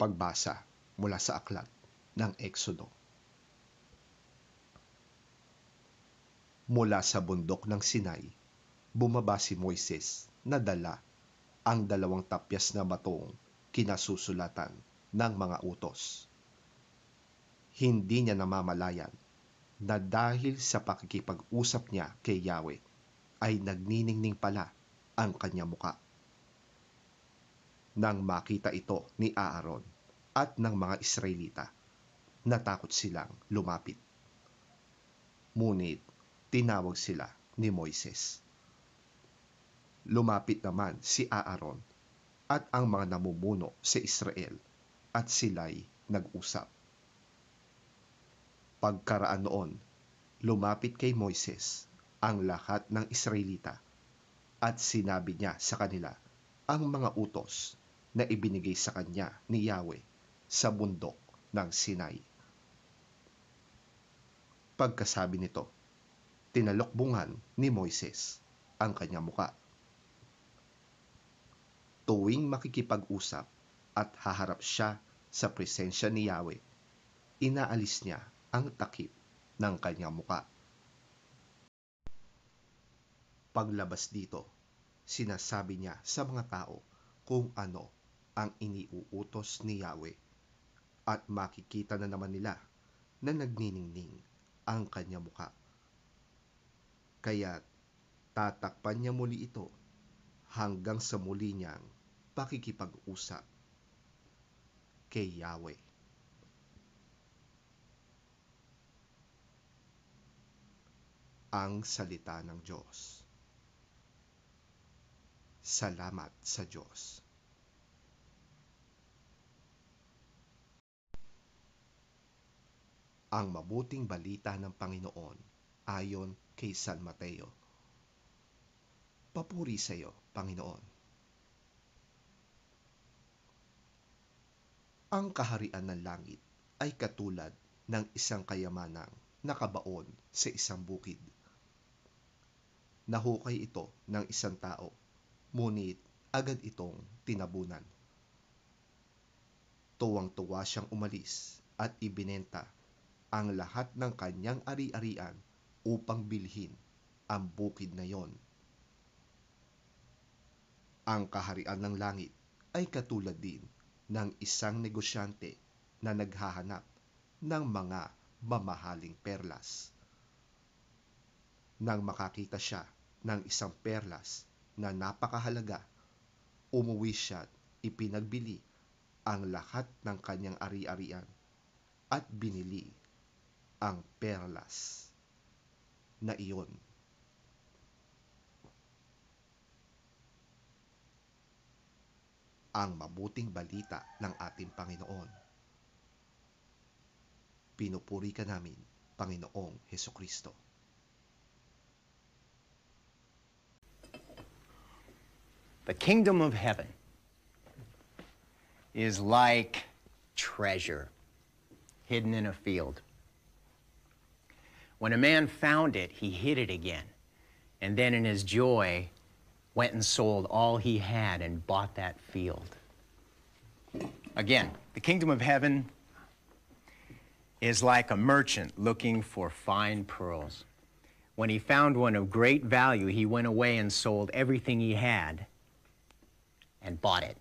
Pagbasa mula sa aklat ng Eksodo. Mula sa bundok ng Sinai, bumaba si Moises na dala ang 2 tapyas na batong kinasusulatan ng mga utos. Hindi niya namamalayan na dahil sa pakikipag-usap niya kay Yahweh ay nagniningning pala ang kanyang muka. Nang makita ito ni Aaron at ng mga Israelita, natakot silang lumapit. Ngunit tinawag sila ni Moises. Lumapit naman si Aaron at ang mga namumuno sa Israel at sila'y nag-usap. Pagkaraan noon, lumapit kay Moises ang lahat ng Israelita at sinabi niya sa kanila ang mga utos na ibinigay sa kanya ni Yahweh sa bundok ng Sinai. Pagkasabi nito, tinalokbungan ni Moises ang kanyang muka. Tuwing makikipag-usap at haharap siya sa presensya ni Yahweh, inaalis niya ang takip ng kanyang muka. Paglabas dito, sinasabi niya sa mga tao kung ano ang iniuutos ni Yahweh at makikita na naman nila na nagniningning ang kanyang muka. Kaya tatakpan niya muli ito hanggang sa muli niyang pakikipag-usap kay Yahweh. Ang salita ng Diyos. Salamat sa Diyos. Ang mabuting balita ng Panginoon ayon kay San Mateo. Papuri sa iyo, Panginoon. Ang kaharian ng langit ay katulad ng isang kayamanang nakabaon sa isang bukid. Nahukay ito ng isang tao, ngunit agad itong tinabunan. Tuwang-tuwa siyang umalis at ibinenta ang lahat ng kanyang ari-arian upang bilhin ang bukid na yon. Ang kaharian ng langit ay katulad din ng isang negosyante na naghahanap ng mga mamahaling perlas. Nang makakita siya ng isang perlas na napakahalaga, umuwi siya at ipinagbili ang lahat ng kanyang ari-arian at binili ang perlas na iyon. Ang mabuting balita ng ating Panginoon. Pinupuri ka namin, Panginoong Hesukristo. The kingdom of heaven is like treasure hidden in a field. When a man found it, he hid it again, and then in his joy went and sold all he had and bought that field. Again, the kingdom of heaven is like a merchant looking for fine pearls. When he found one of great value, he went away and sold everything he had and bought it.